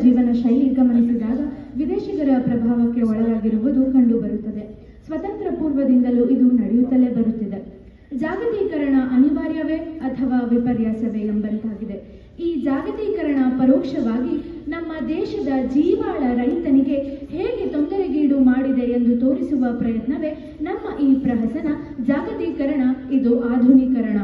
ಜೀವನ ಶೈಲಿ ಗಮನಿಸಿದಾಗ ವಿದೇಶಿಗರ ಪ್ರಭಾವಕ್ಕೆ ಒಳಗಾಗಿರುವುದು ಕಂಡುಬರುತ್ತದೆ. ಸ್ವತಂತ್ರ ಪೂರ್ವದಿಂದಲೂ ಇದು ನಡೆಯುತ್ತಲೇ ಬರುತ್ತಿದೆ. ಜಾಗತೀಕರಣ ಅನಿವಾರ್ಯವೇ ಅಥವಾ ವಿಪರ್ಯಾಸವೇ ಎಂಬಂತಾಗಿದೆ. ಈ ಜಾಗತೀಕರಣ ಪರೋಕ್ಷವಾಗಿ ನಮ್ಮ ದೇಶದ ಜೀವಾಳ ರೈತನಿಗೆ ಹೇಗೆ ತೊಂದರೆಗೀಡು ಮಾಡಿದೆ ಎಂದು ತೋರಿಸುವ ಪ್ರಯತ್ನವೇ ನಮ್ಮ ಈ ಪ್ರಹಸನ. ಜಾಗತೀಕರಣ ಇದು ಆಧುನೀಕರಣ.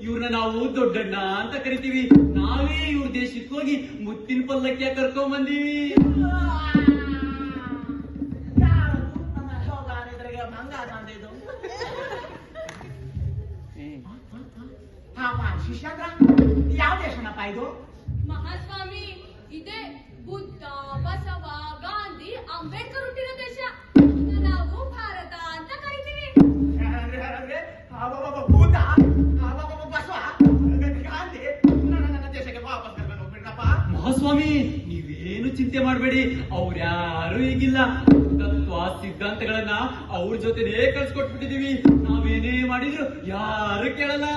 ಇವ್ರನ್ನ ನಾವು ದೊಡ್ಡಣ್ಣ ಅಂತ ಕರಿತೀವಿ. ನಾವೇ ಇವ್ರ ದೇಶಕ್ಕೆ ಹೋಗಿ ಮುತ್ತಿನ ಪಲ್ಲಕ್ಕಿಯ ಕರ್ಕೊಂಡ್ ಬಂದೀವಿ. ಯಾವ ದೇಶನಪ್ಪ ಇದು? ಮಹಾಸ್ವಾಮಿ, ಇದೇ ಬುದ್ಧ, ಬಸವ, ಗಾಂಧಿ, ಅಂಬೇಡ್ಕರ್ ಹುಟ್ಟಿರೋ ದೇಶ. ನಾವು ಭಾರತ ಅಂತ ಕರಿತೀವಿ. ಭೂತ, ಬಸವ, ಗಾಂಧಿ ನನ್ನ ದೇಶಕ್ಕೆ ವಾಪಸ್ ಕರ್ಕೊಂಡು ಹೋಗ್ಬಿಡ್ರಪ್ಪ. ಮಹಾಸ್ವಾಮಿ, ನೀವೇನು ಚಿಂತೆ ಮಾಡಬೇಡಿ. ಅವ್ರ್ಯಾರು ಈಗಿಲ್ಲ. ತತ್ವ ಸಿದ್ಧಾಂತಗಳನ್ನ ಅವ್ರ ಜೊತೆನೇ ಕಳ್ಸಿಕೊಟ್ಬಿಟ್ಟಿದೀವಿ. ನಾವೇನೇ ಮಾಡಿದ್ರು ಯಾರು ಕೇಳಲ್ಲ.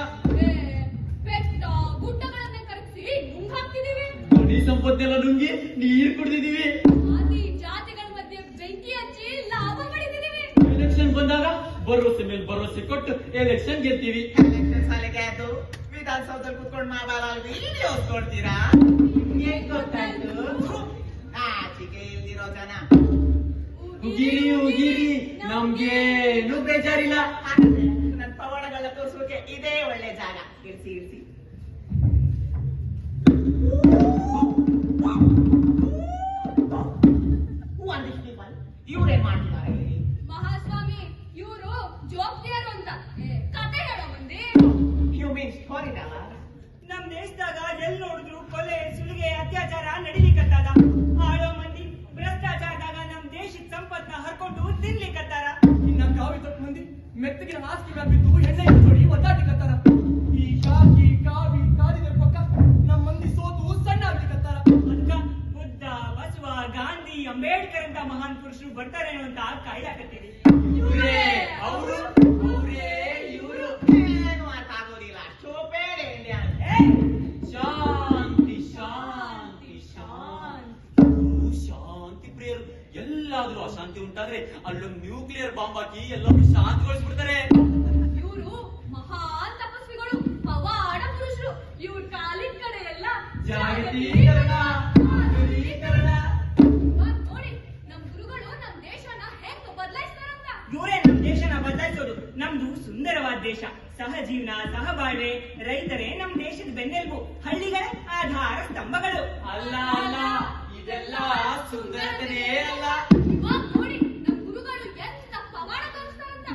ಬೆಟ್ಟ ಗುಡ್ಡಗಳನ್ನ ಕರಗಿಸಿ ನುಂಗ್ ಹಾಕ್ತಿದೀವಿ. ಧ್ವನಿ ಸಂಪತ್ತೆಲ್ಲ ನುಂಗಿ ನೀರು ಕುಡಿದಿದೀವಿ. ಆದಿ ಜಾತಿಗಳ ಮಧ್ಯೆ ಬೆಂಕಿ ಹಚ್ಚಿ ಲಾಭ ಪಡಿತಿದೀವಿ. ಎಲೆಕ್ಷನ್ ಬಂದಾಗ ಭರವಸೆ ಮೇಲೆ ಭರವಸೆ ಕೊಟ್ಟು ಎಲೆಕ್ಷನ್ ಗೆಲ್ತೀವಿ. ಎಲೆಕ್ಷನ್ ಸಾಲಿಗೆ ಅದು ವಿಧಾನಸೌಧದಲ್ಲಿ ಕುತ್ಕೊಂಡು ಮಾತಾಡೋದು ವಿಡಿಯೋಸ್ ಕೊಡ್ತೀರಾ? ಏನ್ ಗೊತ್ತಾಯ್ತು? ನಾಚಿಕೆ ಇಲ್ದಿರೋ ಜನ ಉಗಿರಿ ಉಗಿರಿ, ನಮ್ಗೇನು ಬೇಜಾರಿಲ್ಲ. ನನ್ನ ಪವಾಡಗಳ ತೋರಿಸೋಕೆ ಇದೇ ಒಳ್ಳೆ ಜಾಗ. ಇರ್ಸಿ ಇವ್ರೇನ್ ಮಾಡ್ತಿದ್ದಾರೆ? ಮಹಾಸ್ವಾಮಿ, ಇವರು ಜೋಗ್ತಿಯರು ಅಂತ ಕತೆ ಹೇಳೋ ಮಂದಿ. You mean story teller? ನಮ್ ದೇಶದಾಗ ಎಲ್ಲಿ ನೋಡಿದ್ರು ಕೊಲೆ, ಸುಲಿಗೆ, ಅತ್ಯಾಚಾರ ನಡಿಲಿಕ್ಕತ್ತಾದ. ಆಳೋ ಮಂದಿ ಭ್ರಷ್ಟಾಚಾರದಾಗ ನಮ್ ದೇಶದ ಸಂಪತ್ನ ಹರ್ಕೊಂಡು ತಿನ್ಲಿಕ್ಕತ್ತಾರ. ಇನ್ನ ಕಾವಿ ತೊಟ್ಟು ಮಂದಿ ಮೆತ್ತಗಿನ ಹಾಸಿಗೆ ಮ್ಯಾಲ್ ಬಿದ್ದು ಎಣ್ಣೆ ಹಚ್ಚೋಡಿ ಒದ್ದಾಡ್ಲಿಕ್ಕತ್ತಾರ. ಈ ಶಾಖಿ ಕಾವಿ ಕಾದಿದ್ರ ಪಕ್ಕ ನಮ್ ಮಂದಿ ಸೋತು ಸಣ್ಣ ಆಗ್ಲಿಕ್ಕತ್ತಾರ. ಅದ್ಕ ಬುದ್ಧ, ಬಸವ, ಗಾಂಧಿ, ಅಂಬೇಡ್ಕರ್ ಅಂತ ಮಹಾನ್ ಪುರುಷರು ಬರ್ತಾರೇನೋ ಅಂತ ಕಾಯ್ದಾಕತ್ತೀವಿ. ಇವ್ರೇ ಅವರು, ಅವ್ರೇ ಇವರು. ಏನು ಅರ್ಥ ಆಗೋದಿಲ್ಲ. ಚೋಪೇಡೆ ಇಂಡಿಯಾ. ಶಾಂತಿ ಶಾಂತಿ ಶಾಂತಿ. ಶಾಂತಿ ಪ್ರಿಯರು. ಎಲ್ಲಾದ್ರೂ ಅಶಾಂತಿ ಉಂಟಾದ್ರೆ ಅಲ್ಲೊಂದು ನ್ಯೂಕ್ಲಿಯರ್ ಬಾಂಬ್ ಹಾಕಿ ಎಲ್ಲರೂ ಶಾಂತಿಗೊಳಿಸ್ಬಿಡ್ತಾರೆ. ಇವರು ಮಹಾನ್ ತಪಸ್ವಿಗಳು, ಪವಾಡ ಪುರುಷರು. ಇವ್ರ ಕಾಲಿನ ಕಡೆ ಎಲ್ಲ ಜಾಗತೀಕರಣ, ಆಧುನೀಕರಣ. ನೋಡಿ, ನಮ್ ಗುರುಗಳು ನಮ್ ದೇಶನ ಹೆಂಗ್ ಬದಲಾಯಿಸ್ತಾರಂತ. ಇವರೇ ನಮ್ ದೇಶನ ಬದಲಾಯಿಸೋದು. ನಮ್ದು ಸುಂದರವಾದ ದೇಶ. ಸಹಜೀವನ, ಸಹಬಾಳ್ವೆ, ರೈತರೇ ನಮ್ ದೇಶದ ಬೆನ್ನೆಲುಬು, ಹಳ್ಳಿಗಳೇ ಆಧಾರ ಸ್ತಂಭಗಳು. ಅಲ್ಲ ಅಲ್ಲ, ಇದೆಲ್ಲ ಸುಂದರತೆನೇ ಅಲ್ಲ. ಇವಾಗ ನೋಡಿ, ನಮ್ ಗುರುಗಳು ಎಂತ ಪವಾಡ ತೋರಿಸ್ತಾರಂತ.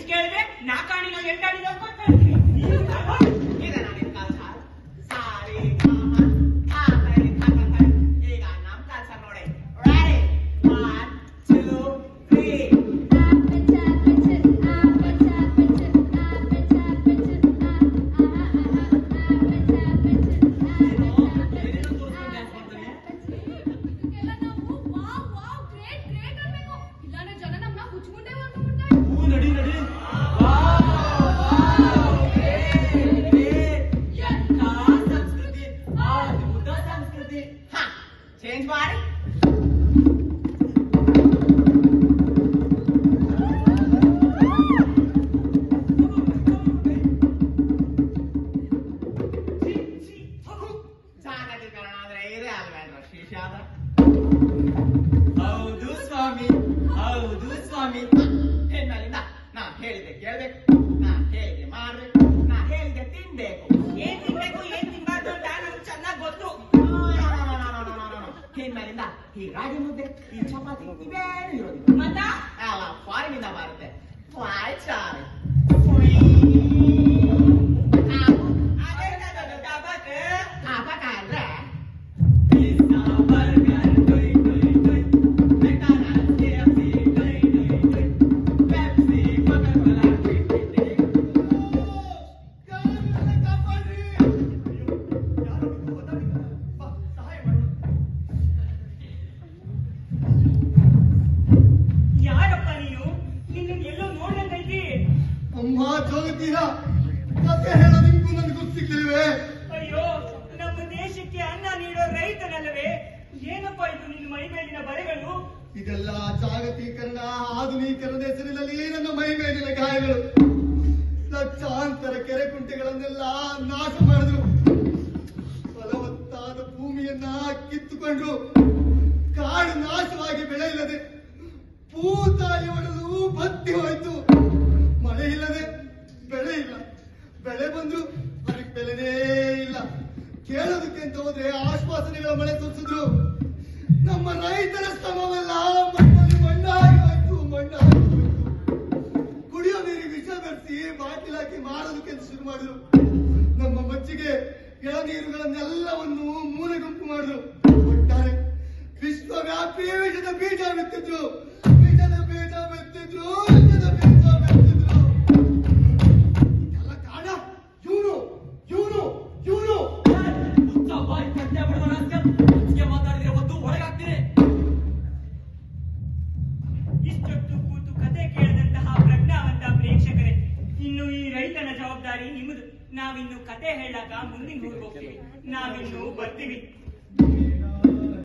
ಹೆಚ್ಚು ಕೇಳಿದ್ರೆ ನಾಕಾಣಿನಲ್ಲಿ ಎಂಟಾಣಿನ ಕೊಟ್ಟು ಈಗ ನಾನಿನ್ ಕಾಲ್ಸಾರ್ ಸಾರಿ ಈಗ ನಮ್ ಕಾಲ್ಸಾರ್ ನೋಡಿ ರೆಡಿ 1 2 3 ಏನೇನೋ ತೋರಿಸ್ಕೊಂಡು ಡ್ಯಾನ್ಸ್ ಮಾಡ್ತಾನೆ. ಇದಕ್ಕೆಲ್ಲ ನಾವು ವಾವ್ ವಾವ್ ಗ್ರೇಟ್ ಗ್ರೇಟ್ ಅನ್ಬೇಕು. ಇಲ್ಲಾಂದ್ರೆ ಜನ ನಮ್ಮನ್ನ ಹುಚ್ಚುಗುಂಡೆ ಮಾಡ್ಕೊಂಡ್ಬಿಡ್ತಾರೆ. ಹೂ ನಡಿ ನಡಿ. ಎಂಥ ಸಂಸ್ಕೃತಿ, ಅದ್ಭುತ ಸಂಸ್ಕೃತಿ. ಹಾ ಚೇಂಜ್ ಮಾಡಿ ಜಾಗತೀಕರಣ ಅಂದ್ರೆ ಇದೇ ಅಲ್ವೇನ್ರ ಶಿಷ್ಯಾದ ಹೌದು ಸ್ವಾಮಿ, ಹೌದು ಸ್ವಾಮಿ. ಹೆಣ್ಮೇಲಿಂದ ನಾ ಹೇಳಿದೆ ಕೇಳ್ಬೇಕು, ನಾ ಹೇಳಿದೆ ಮಾಡ್ಬೇಕು, ನಾ ಹೇಳಿದೆ ತಿನ್ಬೇಕು. ಏನ್ ತಿನ್ಬೇಕು ಏನ್ ತಿನ್ಬಾರ್ದು ಅಂತ ನಮ್ಗೆ ಚೆನ್ನಾಗ್ ಗೊತ್ತು. ಹೆಣ್ಮೇಲಿಂದ ಈ ರಾಗಿ ಮುದ್ದೆ ಈ ಚಪಾತಿ ಇವೇನು ಇರೋದಿಲ್ಲ. ಮತ್ತ ಅಲ್ಲ ಫಾರಿನಿಂದ ಬರುತ್ತೆ ಫ್ರೈ ಚಾಯ್ ಅಂದ್ರೆ ಪಿಜ್ಜಾ, ಬರ್ಗರ್, ಟೊಯ್ ಟೊಯ್ ಟೊಯ್. ಮೆಕ್ಡೊನಾಲ್ಡ್ಸ್, KFC, ಟೊಯ್ ಟೊಯ್ ಟೊಯ್. ಪೆಪ್ಸಿ, ಕೋಕಾ-ಕೋಲಾ, ಟೊಯ್ ಟೊಯ್ ಟೊಯ್. ಯಾರಪ್ಪ ನೀನು? ನಿನ್ನ ಎಲ್ಲೋ ನೋಡ್ದಂಗೈತಿ. ಅಮ್ಮ ಜೋಗತೀರ ಕತೆ ಹೇಳೋದಕ್ಕೂ ನನ್ಗೆ ಗೊತ್ತಿರ್ಲಿಲ್ವೇ? ಅಯ್ಯೋ ನಮ್ಮ ದೇಶಕ್ಕೆ ಅನ್ನ ನೀಡೋ ರೈತನಲ್ಲವೇ? ಏನಪ್ಪ ಇದು ನಿನ್ನ ಮೈ ಮೇಲಿನ ಬರೆಗಳು? ಇದೆಲ್ಲ ಜಾಗತೀಕರಣ ಆಧುನೀಕರಣದ ಹೆಸರಿನಲ್ಲಿ ನನ್ನ ಮೈ ಮೇಲಿನ ಗಾಯಗಳು. ಲಕ್ಷಾಂತರ ಕೆರೆ ಕುಂಟೆಗಳನ್ನೆಲ್ಲ ನಾಶ ಮಾಡಿದ್ರು, ಫಲವತ್ತಾದ ಭೂಮಿಯನ್ನ ಕಿತ್ತುಕೊಂಡ್ರು, ಕಾಡು ನಾಶವಾಗಿ ಬೆಳೆ ಇಲ್ಲದೆ ಭೂತಾಯಿ ಒಡೆದು ಬತ್ತಿ ಹೋಯ್ತು. ಮಳೆ ಇಲ್ಲದೆ ಬೆಳೆ ಇಲ್ಲ, ಬೆಳೆ ಬಂದ್ರು ಅದಕ್ಕೆ ಬೆಲೆನೇ ಇಲ್ಲ. ಕೇಳೋದಕ್ಕೆ ಅಂತ ಹೋದ್ರೆ ಆಶ್ವಾಸನೆಗಳ ಮಳೆ ಸುರಿಸಿದ್ರು. ನಮ್ಮ ರೈತರ ಶ್ರಮವೆಲ್ಲ ಮಣ್ಣಲ್ಲಿ ಮಣ್ಣಾಗಿ ಹೋಯ್ತು, ಮಣ್ಣಾಗಿ ಹೋಯ್ತು. ಕುಡಿಯೋ ನೀರಿಗೆ ವಿಷ ಬೆರೆಸಿ ಬಾಟಿಲ್ ಹಾಕಿ ಮಾರೋದಕ್ಕೆ ಅಂತ ಶುರು ಮಾಡಿದ್ರು. ನಮ್ಮ ಮಜ್ಜಿಗೆ ಎಳನೀರುಗಳನ್ನೆಲ್ಲವನ್ನು ಮೂಲೆ ಗುಂಪು ಮಾಡಿದ್ರು. ಒಟ್ಟಾರೆ ವಿಶ್ವವ್ಯಾಪಿ ವಿಷದ ಬೀಜ ಬಿತ್ತಿದ್ರು, ವಿಷದ ಬೀಜ ಬಿತ್ತಿದ್ರು, ವಿಷದ ಬೀಜ ಬಿತ್ತಿದ್ರು. ಇದೆಲ್ಲ ಕಾರಣ ಇವನು ಇವನು ಇವನು ಹುಚ್ಚ ಬಾಯಿ ಕಟ್ಟೆ ಬಿಡುವ ರಾಸ್ಕಲ್. ಹೆಚ್ಚಿಗೆ ಮಾತಾಡಿದ್ರೆ ಒಂದು ಒಳಗಾಗ್ತೀರಿ. ಇಷ್ಟೊತ್ತು ಕೂತು ಕತೆ ಕೇಳಿದಂತಹ ಪ್ರಜ್ಞಾವಂತ ಪ್ರೇಕ್ಷಕರೇ, ಇನ್ನು ಈ ರೈತನ ಜವಾಬ್ದಾರಿ ನಿಮ್ಮದು. ನಾವಿನ್ನು ಕತೆ ಹೇಳಾಕ ಮುಂದಿನ ಊರಿಗೆ ಹೋಗ್ತೀವಿ. ನಾವಿನ್ನು ಬರ್ತೀವಿ.